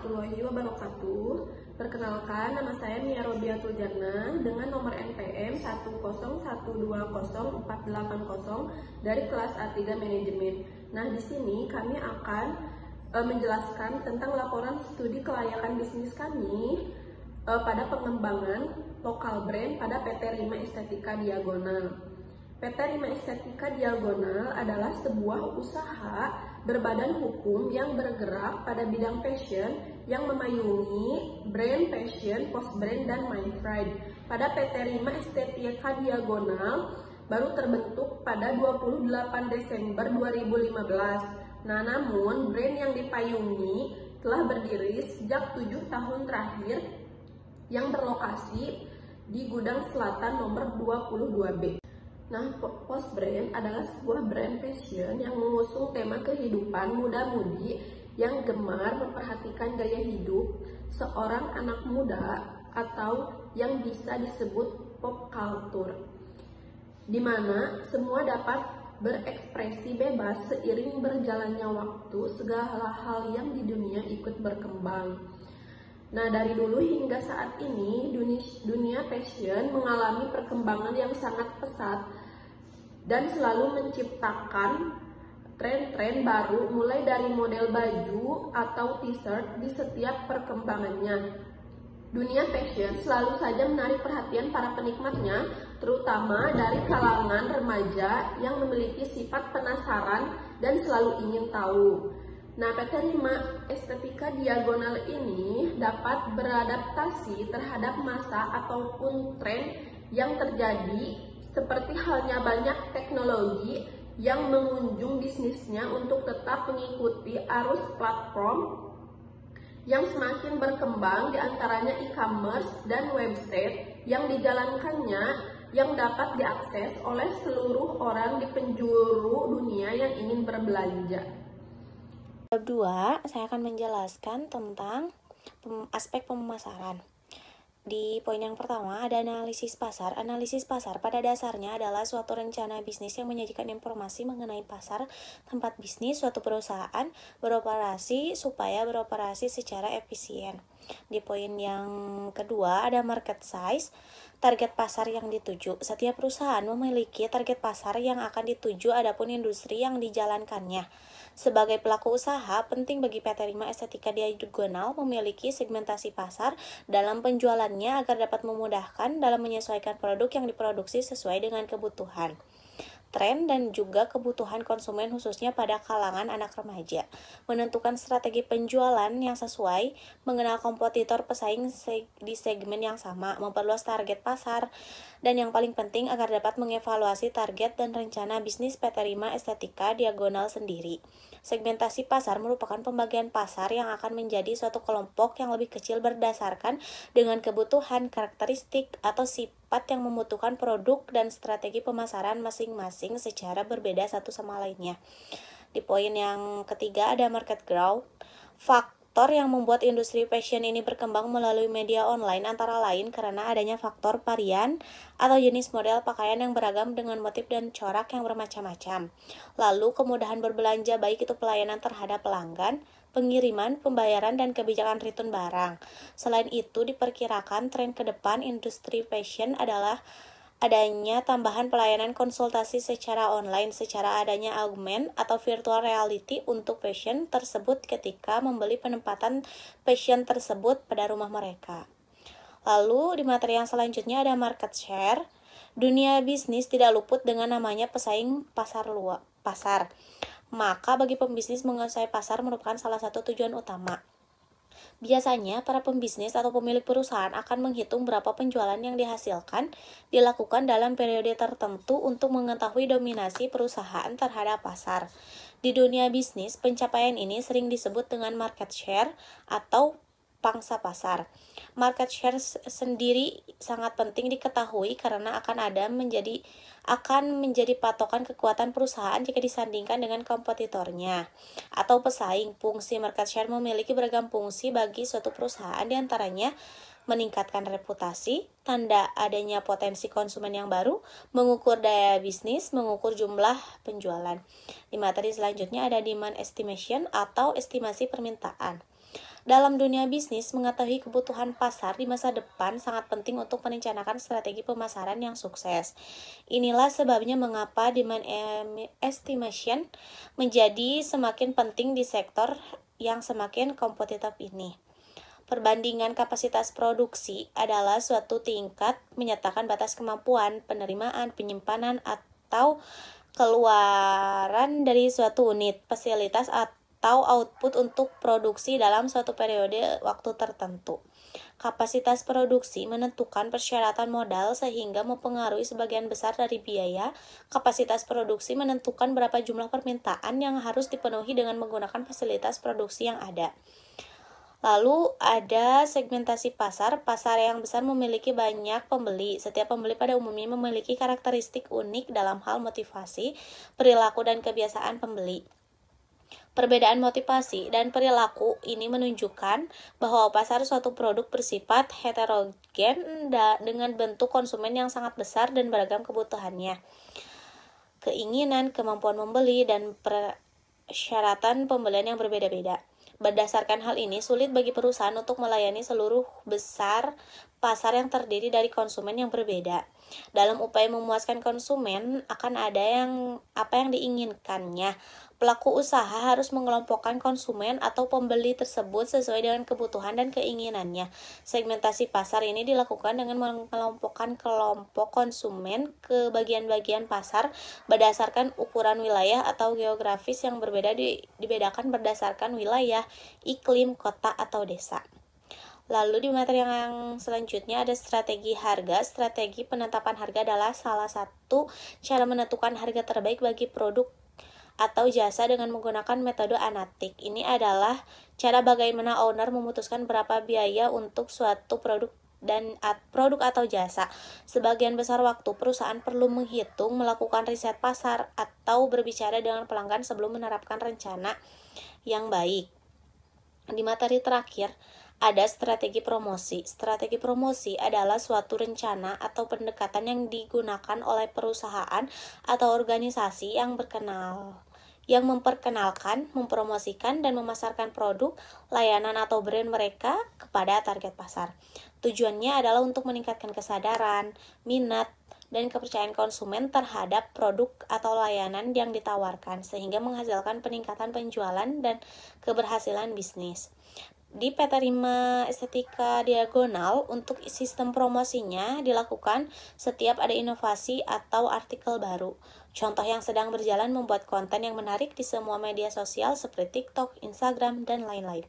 warahmatullahi wabarakatuh. Perkenalkan, nama saya Mia Robiatul Jannah dengan nomor NPM 101204880 dari kelas A3 Manajemen. Nah, di sini kami akan menjelaskan tentang laporan studi kelayakan bisnis kami pada pengembangan lokal brand pada PT Rima Estetika Diagonal. PT Rima Estetika Diagonal adalah sebuah usaha berbadan hukum yang bergerak pada bidang fashion yang memayungi brand fashion, post brand, dan Mindfride. Pada PT Rima Estetika Diagonal baru terbentuk pada 28 Desember 2015. Nah, namun brand yang dipayungi telah berdiri sejak 7 tahun terakhir yang berlokasi di Gudang Selatan nomor 22B. Nah, Post Brand adalah sebuah brand fashion yang mengusung tema kehidupan muda-mudi yang gemar memperhatikan gaya hidup seorang anak muda atau yang bisa disebut pop culture, di mana semua dapat berekspresi bebas seiring berjalannya waktu, segala hal yang di dunia ikut berkembang. Nah, dari dulu hingga saat ini, dunia fashion mengalami perkembangan yang sangat pesat dan selalu menciptakan tren-tren baru mulai dari model baju atau t-shirt di setiap perkembangannya. Dunia fashion selalu saja menarik perhatian para penikmatnya, terutama dari kalangan remaja yang memiliki sifat penasaran dan selalu ingin tahu. Nah, PT Rima Estetika Diagonal ini dapat beradaptasi terhadap masa ataupun tren yang terjadi, seperti halnya banyak teknologi yang mengunjung bisnisnya untuk tetap mengikuti arus platform yang semakin berkembang, diantaranya e-commerce dan website yang dijalankannya yang dapat diakses oleh seluruh orang di penjuru dunia yang ingin berbelanja. Bab 2, saya akan menjelaskan tentang aspek pemasaran. Di poin yang pertama ada analisis pasar. Analisis pasar pada dasarnya adalah suatu rencana bisnis yang menyajikan informasi mengenai pasar tempat bisnis suatu perusahaan beroperasi supaya beroperasi secara efisien. Di poin yang kedua ada market size, target pasar yang dituju. Setiap perusahaan memiliki target pasar yang akan dituju, adapun industri yang dijalankannya. Sebagai pelaku usaha, penting bagi PT Rima Estetika Diagonal memiliki segmentasi pasar dalam penjualannya agar dapat memudahkan dalam menyesuaikan produk yang diproduksi sesuai dengan kebutuhan, tren, dan juga kebutuhan konsumen khususnya pada kalangan anak remaja. Menentukan strategi penjualan yang sesuai, mengenal kompetitor pesaing di segmen yang sama, memperluas target pasar, dan yang paling penting agar dapat mengevaluasi target dan rencana bisnis PT Rima Estetika Diagonal sendiri. Segmentasi pasar merupakan pembagian pasar yang akan menjadi suatu kelompok yang lebih kecil berdasarkan dengan kebutuhan, karakteristik, atau sifat yang membutuhkan produk dan strategi pemasaran masing-masing secara berbeda satu sama lainnya. Di poin yang ketiga ada market growth. Faktor yang membuat industri fashion ini berkembang melalui media online antara lain karena adanya faktor varian atau jenis model pakaian yang beragam dengan motif dan corak yang bermacam-macam. Lalu kemudahan berbelanja, baik itu pelayanan terhadap pelanggan, pengiriman, pembayaran, dan kebijakan return barang. Selain itu, diperkirakan tren ke depan industri fashion adalah adanya tambahan pelayanan konsultasi secara online, secara adanya augmented atau virtual reality untuk fashion tersebut ketika membeli penempatan fashion tersebut pada rumah mereka. Lalu di materi yang selanjutnya ada market share. Dunia bisnis tidak luput dengan namanya pesaing pasar. Maka bagi pembisnis menguasai pasar merupakan salah satu tujuan utama. Biasanya, para pembisnis atau pemilik perusahaan akan menghitung berapa penjualan yang dilakukan dalam periode tertentu untuk mengetahui dominasi perusahaan terhadap pasar. Di dunia bisnis, pencapaian ini sering disebut dengan market share atau pangsa pasar. Market share sendiri sangat penting diketahui karena akan menjadi patokan kekuatan perusahaan jika disandingkan dengan kompetitornya atau pesaing. Fungsi market share memiliki beragam fungsi bagi suatu perusahaan, diantaranya meningkatkan reputasi, tanda adanya potensi konsumen yang baru, mengukur daya bisnis, mengukur jumlah penjualan. Di materi selanjutnya ada demand estimation atau estimasi permintaan. Dalam dunia bisnis, mengetahui kebutuhan pasar di masa depan sangat penting untuk merencanakan strategi pemasaran yang sukses. Inilah sebabnya mengapa demand estimation menjadi semakin penting di sektor yang semakin kompetitif ini. Perbandingan kapasitas produksi adalah suatu tingkat menyatakan batas kemampuan, penerimaan, penyimpanan, atau keluaran dari suatu unit, fasilitas, atau output untuk produksi dalam suatu periode waktu tertentu. Kapasitas produksi menentukan persyaratan modal sehingga mempengaruhi sebagian besar dari biaya. Kapasitas produksi menentukan berapa jumlah permintaan yang harus dipenuhi dengan menggunakan fasilitas produksi yang ada. Lalu ada segmentasi pasar. Pasar yang besar memiliki banyak pembeli. Setiap pembeli pada umumnya memiliki karakteristik unik dalam hal motivasi, perilaku, dan kebiasaan pembeli. Perbedaan motivasi dan perilaku ini menunjukkan bahwa pasar suatu produk bersifat heterogen dengan bentuk konsumen yang sangat besar dan beragam kebutuhannya, keinginan, kemampuan membeli, dan persyaratan pembelian yang berbeda-beda. Berdasarkan hal ini, sulit bagi perusahaan untuk melayani seluruh besar pasar yang terdiri dari konsumen yang berbeda. Dalam upaya memuaskan konsumen, akan ada apa yang diinginkannya. Pelaku usaha harus mengelompokkan konsumen atau pembeli tersebut sesuai dengan kebutuhan dan keinginannya. Segmentasi pasar ini dilakukan dengan mengelompokkan kelompok konsumen ke bagian-bagian pasar berdasarkan ukuran wilayah atau geografis yang berbeda, dibedakan berdasarkan wilayah, iklim, kota, atau desa. Lalu di materi yang selanjutnya ada strategi harga. Strategi penetapan harga adalah salah satu cara menentukan harga terbaik bagi produk atau jasa dengan menggunakan metode analitik. Ini adalah cara bagaimana owner memutuskan berapa biaya untuk suatu produk atau jasa. Sebagian besar waktu perusahaan perlu menghitung, melakukan riset pasar, atau berbicara dengan pelanggan sebelum menerapkan rencana yang baik. Di materi terakhir ada strategi promosi. Strategi promosi adalah suatu rencana atau pendekatan yang digunakan oleh perusahaan atau organisasi yang memperkenalkan, mempromosikan, dan memasarkan produk, layanan, atau brand mereka kepada target pasar. Tujuannya adalah untuk meningkatkan kesadaran, minat, dan kepercayaan konsumen terhadap produk atau layanan yang ditawarkan, sehingga menghasilkan peningkatan penjualan dan keberhasilan bisnis. Di peta 5 estetika diagonal, untuk sistem promosinya dilakukan setiap ada inovasi atau artikel baru. Contoh yang sedang berjalan membuat konten yang menarik di semua media sosial seperti TikTok, Instagram, dan lain-lain.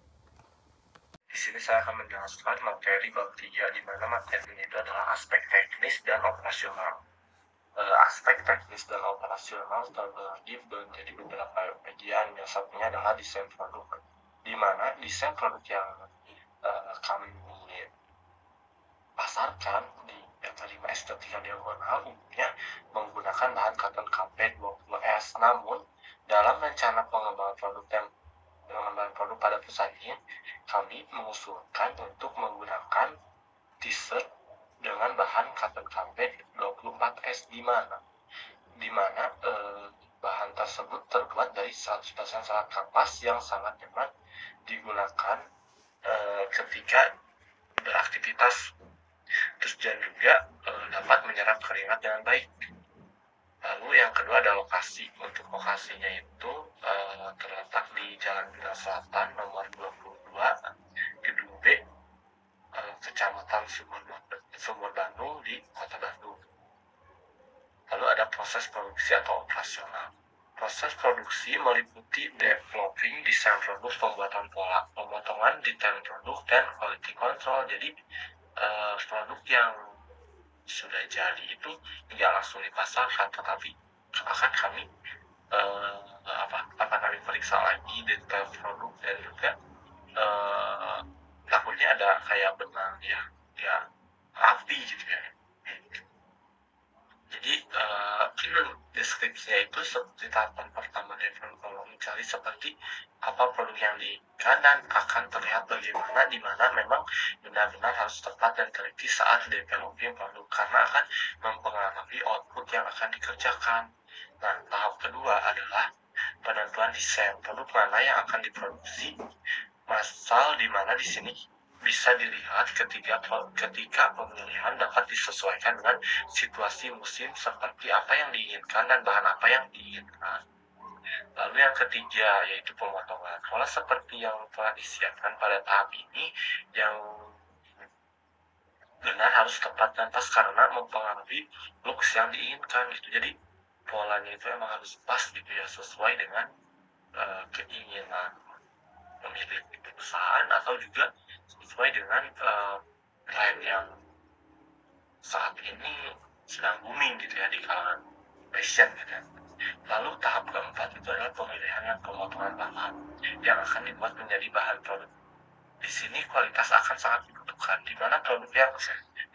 Di sini saya akan menjelaskan materi bab 3, di mana materi itu adalah aspek teknis dan operasional. Aspek teknis dan operasional terbagi menjadi beberapa bagian. Yang satunya adalah desain produk, di mana desain produk yang kami pasarkan di peta 5 estetika diagonal umumnya menggunakan bahan cotton carpet 20S. Namun dalam rencana pengembangan produk dan pengembangan produk pada perusahaan ini, kami mengusulkan untuk menggunakan t-shirt dengan bahan cotton carpet 24S, di mana bahan tersebut terbuat dari 100% serat kapas yang sangat nyaman digunakan ketika beraktivitas, terus dan juga dapat menyerap keringat dengan baik. Lalu yang kedua ada lokasi. Untuk lokasinya itu terletak di Jalan Bina Selatan nomor 22, Gedung B, Kecamatan Sumur Bandung di Kota Bandung. Lalu ada proses produksi atau operasional. Proses produksi meliputi developing, desain produk, pembuatan pola, pemotongan detail produk, dan quality control. Jadi produk yang sudah jadi itu tidak langsung dipasarkan, tetapi akan kami kami periksa lagi detail produk, dan juga takutnya ada kayak benang ya rapi gitu ya. Jadi deskripsinya itu seperti tahapan pertama development, mencari seperti apa produk yang diinginkan, dan akan terlihat bagaimana di mana memang benar-benar harus tepat dan teliti saat developing produk, karena akan mempengaruhi output yang akan dikerjakan. Nah, tahap kedua adalah penentuan desain produk mana yang akan diproduksi, berasal di mana di sini bisa dilihat ketika pemilihan dapat disesuaikan dengan situasi musim seperti apa yang diinginkan dan bahan apa yang diinginkan. Lalu yang ketiga yaitu pemotongan. Pola seperti yang telah disiapkan pada tahap ini yang benar harus tepat dan pas karena mempengaruhi looks yang diinginkan gitu. Jadi polanya itu emang harus pas gitu ya, sesuai dengan keinginan pemilik perusahaan atau juga sesuai dengan tren yang saat ini sedang booming gitu ya di kalangan fashion gitu ya. Lalu tahap keempat itu adalah pemilihan dan pemotongan bahan yang akan dibuat menjadi bahan produk. Di sini kualitas akan sangat dibutuhkan, di mana produk yang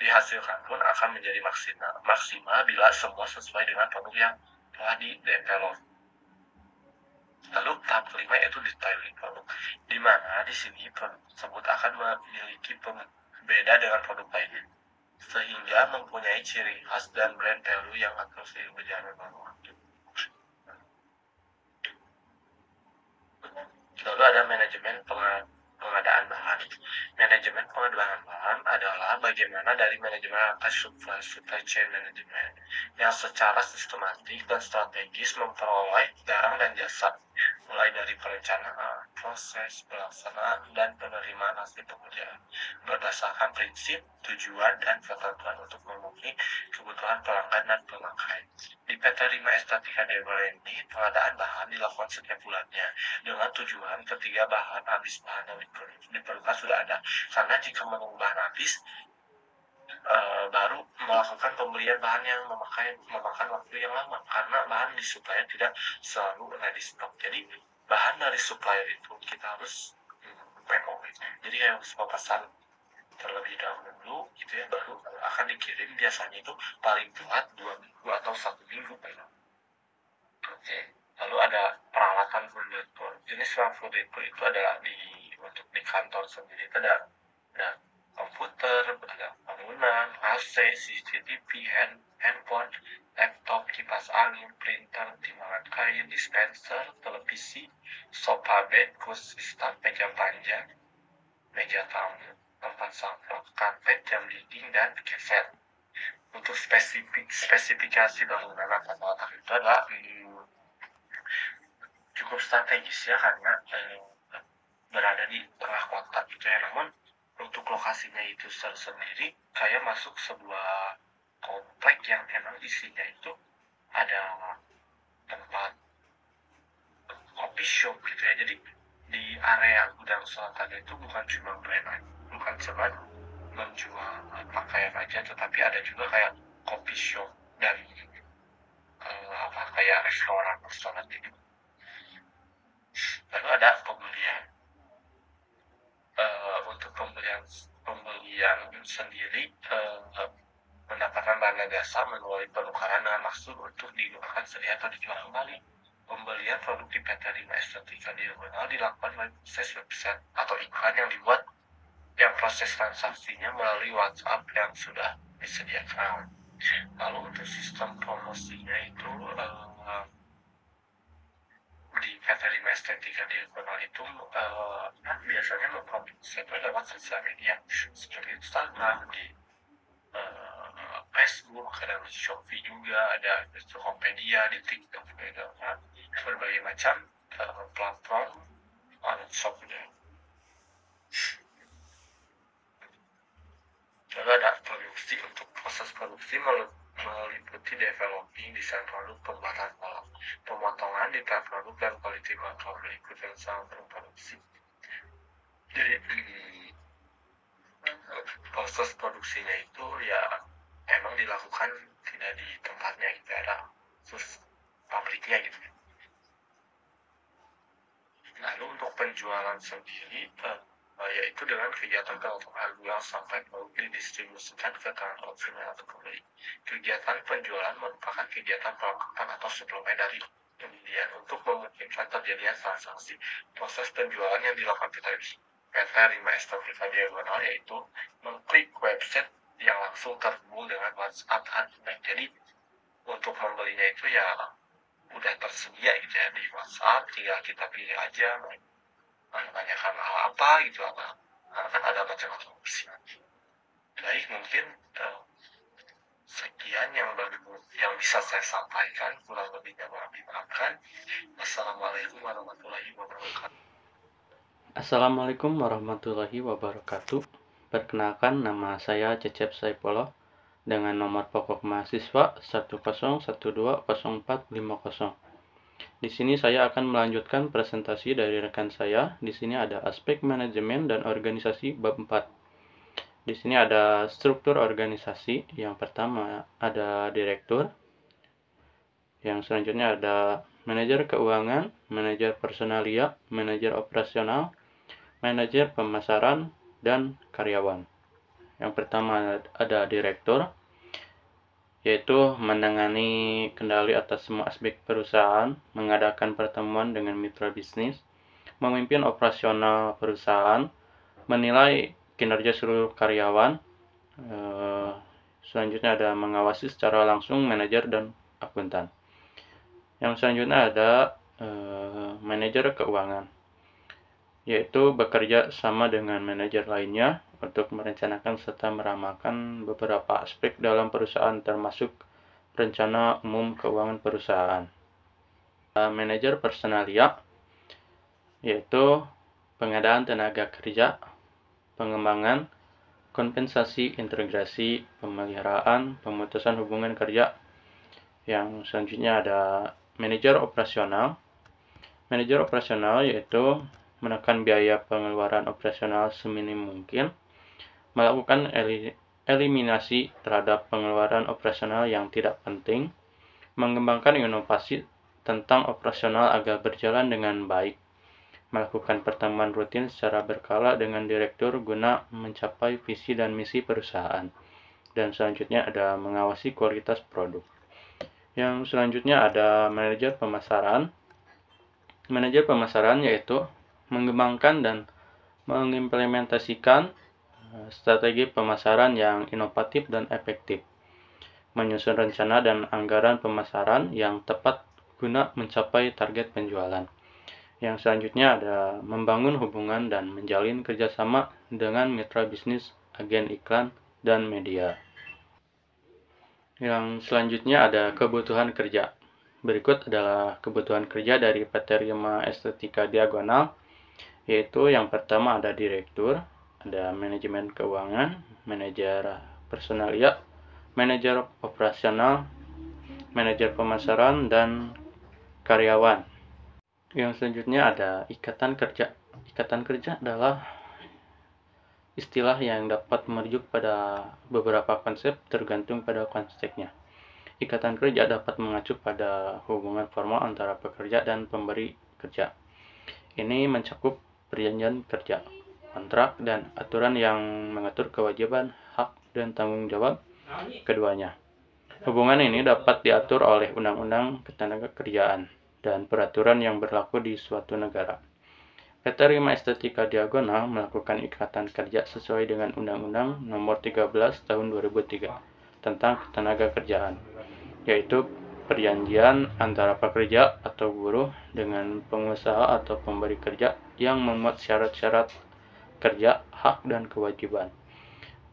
dihasilkan pun akan menjadi maksimal bila semua sesuai dengan produk yang telah di-develop. Lalu tahap kelima yaitu detailing produk, di mana di sini produk tersebut akan memiliki beda dengan produk lainnya, sehingga mempunyai ciri khas dan brand value yang akan seiring berjalan waktu. Lalu ada manajemen pengadaan bahan. Manajemen pengadaan bahan adalah bagaimana dari manajemen atas supply chain management yang secara sistematik dan strategis memperoleh barang dan jasa, mulai dari perencanaan, proses, pelaksanaan, dan penerimaan hasil pekerjaan berdasarkan prinsip, tujuan, dan ketentuan untuk memenuhi kebutuhan pelanggan dan pemakai. Di PT Rima Estetika Dewa ini, pengadaan bahan dilakukan setiap bulannya dengan tujuan ketika habis bahan yang diperlukan sudah ada. Karena jika menunggu bahan habis, baru melakukan pembelian bahan yang memakan waktu yang lama karena bahan di supplier tidak selalu ready stock. Jadi bahan dari supplier itu kita harus PO. Jadi harus pesan terlebih dahulu gitu ya, baru akan dikirim. Biasanya itu paling telat 2 minggu atau 1 minggu. Oke. Lalu ada peralatan food. Jenis food itu adalah untuk di kantor sendiri itu ada komputer, ada bangunan, AC, CCTV, handphone, laptop, kipas angin, printer, timbangan kain, dispenser, televisi, sofa bed, kursi staff, meja panjang, meja tamu, tempat sampah, karpet, jam dinding, dan keset. Untuk spesifikasi bangunan atau itu adalah cukup strategis ya, karena berada di tengah kota gitu ya. Namun untuk lokasinya itu sendiri kayak masuk sebuah komplek yang emang isinya itu ada tempat coffee shop gitu ya. Jadi di area gudang selatan itu bukan cuma menjual pakaian aja, tetapi ada juga kayak coffee shop dan kayak restoran gitu. Lalu ada pembelian. Untuk pembelian sendiri mendapatkan barang jasa melalui penukaran dengan maksud untuk digunakan sedia atau dijual kembali. Pembelian produk di PT Rima Estetika Diagonal dilakukan melalui proses website atau iklan yang dibuat, yang proses transaksinya melalui WhatsApp yang sudah disediakan. Lalu untuk sistem promosinya itu di PT Rima Estetika Diagonal itu biasanya memproduksi lewat sosial media seperti Instagram, di Facebook, ada di Shopee juga, ada di Tokopedia, di TikTok, ada berbagai macam platform online shop. Lalu ada produksi. Untuk proses produksi meliputi developing, desain produk, pembuatan pola, pemotongan, detail produk, dan quality control berikut yang sama produksi. Jadi proses produksinya itu ya emang dilakukan tidak di tempatnya gitu, ada khusus pabriknya gitu. Lalu untuk penjualan sendiri yaitu dengan kegiatan pemotongan harga sampai produk didistribusikan ke tangan konsumen atau pembeli. Kegiatan penjualan merupakan kegiatan pelengkapan atau suplemen dari pembelian untuk memungkinkan terjadinya transaksi. Proses penjualan yang dilakukan PT Rima Estetika Diagonal yaitu mengklik website yang langsung terhubung dengan WhatsApp Admin. Jadi untuk membelinya itu ya udah tersedia gitu ya di WhatsApp, tinggal kita pilih aja menanyakan hal apa gitu apa. Karena kan ada macam-macam opsi. Baik, mungkin sekian yang bisa saya sampaikan, kurang lebihnya mohon dimaafkan. Assalamualaikum warahmatullahi wabarakatuh. Assalamualaikum warahmatullahi wabarakatuh. Perkenalkan, nama saya Cecep Saipullah dengan nomor pokok mahasiswa 1012040. Di sini saya akan melanjutkan presentasi dari rekan saya. Di sini ada aspek manajemen dan organisasi bab 4. Di sini ada struktur organisasi. Yang pertama ada direktur. Yang selanjutnya ada manajer keuangan, manajer personalia, manajer operasional, manajer pemasaran, dan karyawan. Yang pertama ada direktur, yaitu menangani kendali atas semua aspek perusahaan, mengadakan pertemuan dengan mitra bisnis, memimpin operasional perusahaan, menilai kinerja seluruh karyawan. Selanjutnya ada mengawasi secara langsung manajer dan akuntan. Yang selanjutnya ada manajer keuangan, yaitu bekerja sama dengan manajer lainnya untuk merencanakan serta meramalkan beberapa aspek dalam perusahaan termasuk rencana umum keuangan perusahaan. Manajer personalia, yaitu pengadaan tenaga kerja, pengembangan, kompensasi, integrasi, pemeliharaan, pemutusan hubungan kerja. Yang selanjutnya ada manajer operasional. Manajer operasional yaitu menekan biaya pengeluaran operasional seminim mungkin, melakukan eliminasi terhadap pengeluaran operasional yang tidak penting, mengembangkan inovasi tentang operasional agar berjalan dengan baik, melakukan pertemuan rutin secara berkala dengan direktur guna mencapai visi dan misi perusahaan. Dan selanjutnya ada mengawasi kualitas produk. Yang selanjutnya ada manajer pemasaran. Manajer pemasaran yaitu mengembangkan dan mengimplementasikan strategi pemasaran yang inovatif dan efektif, menyusun rencana dan anggaran pemasaran yang tepat guna mencapai target penjualan. Yang selanjutnya ada membangun hubungan dan menjalin kerjasama dengan mitra bisnis, agen iklan, dan media. Yang selanjutnya ada kebutuhan kerja. Berikut adalah kebutuhan kerja dari PT Rima Estetika Diagonal, yaitu yang pertama ada direktur, ada manajemen keuangan, manajer personalia, manajer operasional, manajer pemasaran, dan karyawan. Yang selanjutnya ada ikatan kerja. Ikatan kerja adalah istilah yang dapat merujuk pada beberapa konsep tergantung pada konteksnya. Ikatan kerja dapat mengacu pada hubungan formal antara pekerja dan pemberi kerja. Ini mencakup perjanjian kerja, kontrak, dan aturan yang mengatur kewajiban, hak, dan tanggung jawab keduanya. Hubungan ini dapat diatur oleh undang-undang ketenagakerjaan dan peraturan yang berlaku di suatu negara. PT Rima Estetika Diagonal melakukan ikatan kerja sesuai dengan Undang-Undang Nomor 13 Tahun 2003 tentang Ketenagakerjaan, yaitu perjanjian antara pekerja atau buruh dengan pengusaha atau pemberi kerja yang memuat syarat-syarat kerja, hak, dan kewajiban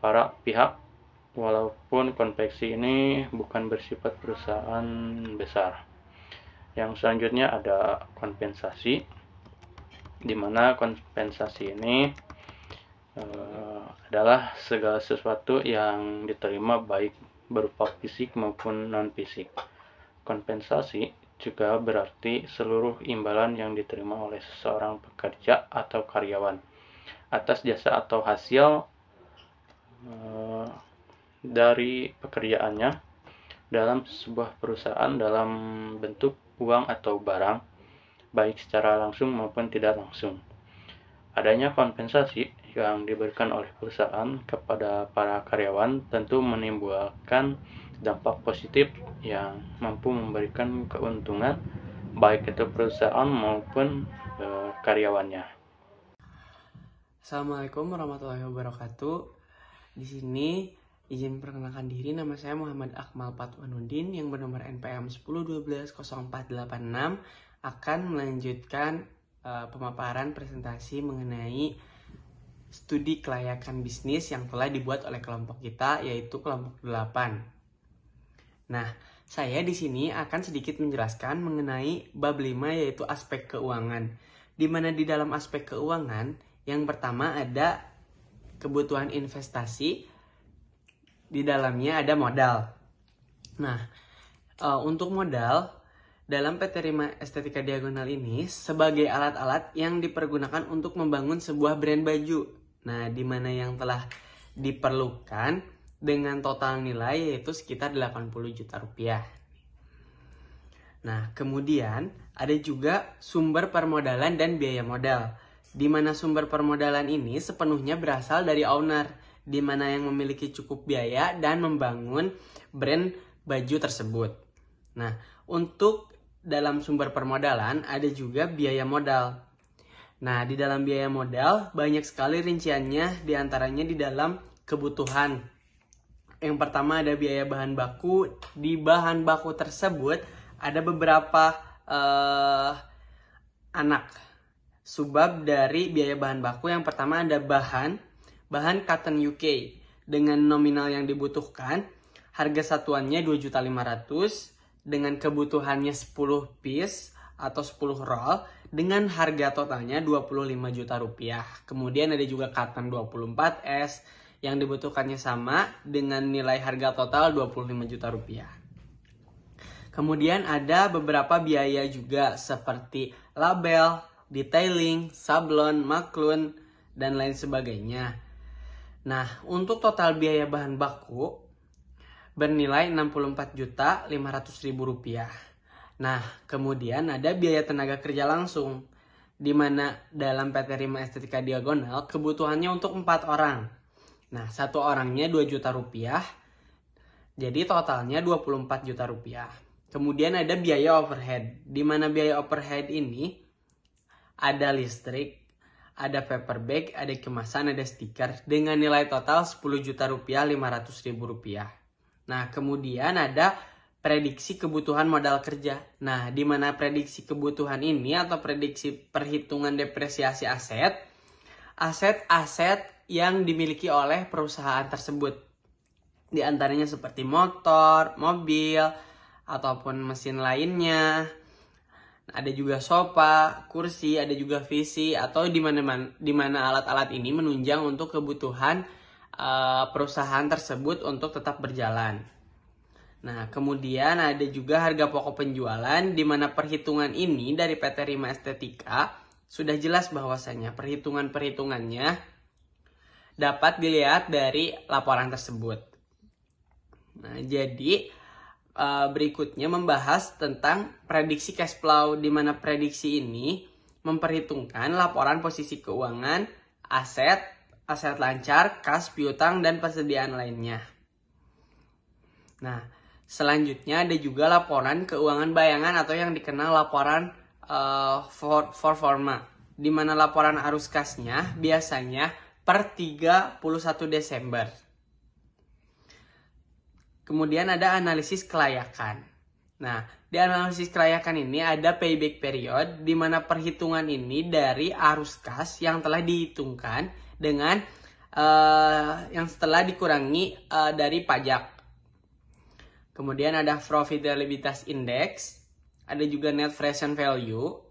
para pihak, walaupun konveksi ini bukan bersifat perusahaan besar. Yang selanjutnya ada kompensasi, di mana kompensasi ini adalah segala sesuatu yang diterima baik berupa fisik maupun non-fisik. Kompensasi juga berarti seluruh imbalan yang diterima oleh seseorang pekerja atau karyawan atas jasa atau hasil dari pekerjaannya dalam sebuah perusahaan dalam bentuk uang atau barang, baik secara langsung maupun tidak langsung. Adanya kompensasi yang diberikan oleh perusahaan kepada para karyawan tentu menimbulkan dampak positif yang mampu memberikan keuntungan baik itu perusahaan maupun karyawannya. Assalamualaikum warahmatullahi wabarakatuh. Di sini izin perkenalkan diri, nama saya Muhammad Akmal Patwanudin yang bernomor NPM 10120486 akan melanjutkan pemaparan presentasi mengenai studi kelayakan bisnis yang telah dibuat oleh kelompok kita, yaitu kelompok 8. Nah, saya di sini akan sedikit menjelaskan mengenai bab 5, yaitu aspek keuangan. Di mana di dalam aspek keuangan, yang pertama ada kebutuhan investasi, di dalamnya ada modal. Nah, untuk modal, dalam PT Rima Estetika Diagonal ini sebagai alat-alat yang dipergunakan untuk membangun sebuah brand baju. Nah, di mana yang telah diperlukan dengan total nilai yaitu sekitar 80 juta rupiah. Nah, kemudian ada juga sumber permodalan dan biaya modal. Di mana sumber permodalan ini sepenuhnya berasal dari owner, di mana yang memiliki cukup biaya dan membangun brand baju tersebut. Nah, untuk dalam sumber permodalan ada juga biaya modal. Nah, di dalam biaya modal banyak sekali rinciannya, diantaranya di dalam kebutuhan. Yang pertama ada biaya bahan baku. Di bahan baku tersebut ada beberapa anak subbab dari biaya bahan baku. Yang pertama ada bahan cotton UK dengan nominal yang dibutuhkan. Harga satuannya 2.500.000 dengan kebutuhannya 10 piece atau 10 roll dengan harga totalnya 25 juta rupiah. Kemudian ada juga cotton 24S yang dibutuhkannya sama dengan nilai harga total 25 juta rupiah. Kemudian ada beberapa biaya juga seperti label, detailing, sablon, maklun, dan lain sebagainya. Nah, untuk total biaya bahan baku bernilai 64.500.000 rupiah. Nah, kemudian ada biaya tenaga kerja langsung, di mana dalam PT Rima Estetika Diagonal kebutuhannya untuk 4 orang. Nah, satu orangnya 2 juta rupiah, jadi totalnya 24 juta rupiah. Kemudian ada biaya overhead, di mana biaya overhead ini ada listrik, ada paper bag, ada kemasan, ada stiker, dengan nilai total 10 juta rupiah 500.000 rupiah. Nah, kemudian ada prediksi kebutuhan modal kerja. Nah, di mana prediksi kebutuhan ini atau prediksi perhitungan depresiasi aset yang dimiliki oleh perusahaan tersebut. Di antaranya seperti motor, mobil, ataupun mesin lainnya. Ada juga sofa, kursi, ada juga VC, atau di mana alat-alat ini menunjang untuk kebutuhan perusahaan tersebut untuk tetap berjalan. Nah, kemudian ada juga harga pokok penjualan, di mana perhitungan ini dari PT Rima Estetika sudah jelas bahwasannya perhitungannya dapat dilihat dari laporan tersebut. Nah, jadi berikutnya membahas tentang prediksi cash flow, di mana prediksi ini memperhitungkan laporan posisi keuangan, aset lancar, kas, piutang, dan persediaan lainnya. Nah, selanjutnya ada juga laporan keuangan bayangan atau yang dikenal laporan for forma, di mana laporan arus kasnya biasanya per 31 Desember. Kemudian ada analisis kelayakan. Nah, di analisis kelayakan ini ada payback period, di mana perhitungan ini dari arus kas yang telah dihitungkan dengan yang setelah dikurangi dari pajak. Kemudian ada profitabilitas index, ada juga net present value,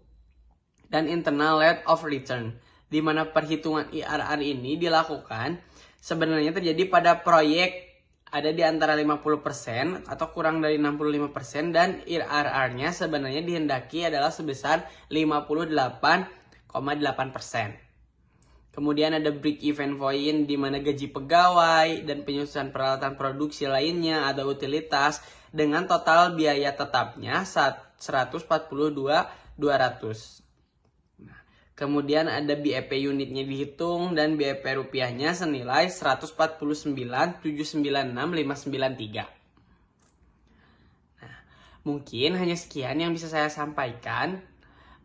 dan internal rate of return, di mana perhitungan IRR ini dilakukan sebenarnya terjadi pada proyek ada di antara 50% atau kurang dari 65%, dan IRR-nya sebenarnya dihendaki adalah sebesar 58,8%. Kemudian ada break even point, di mana gaji pegawai dan penyusunan peralatan produksi lainnya, ada utilitas dengan total biaya tetapnya 142.200. Nah, kemudian ada BEP unitnya dihitung dan BEP rupiahnya senilai 149.796.593. Nah, mungkin hanya sekian yang bisa saya sampaikan.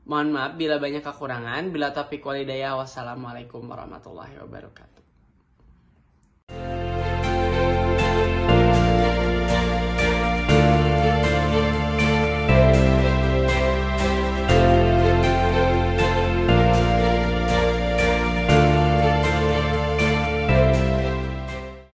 Mohon maaf bila banyak kekurangan. Bila taufiq wal hidayah, wassalamualaikum warahmatullahi wabarakatuh.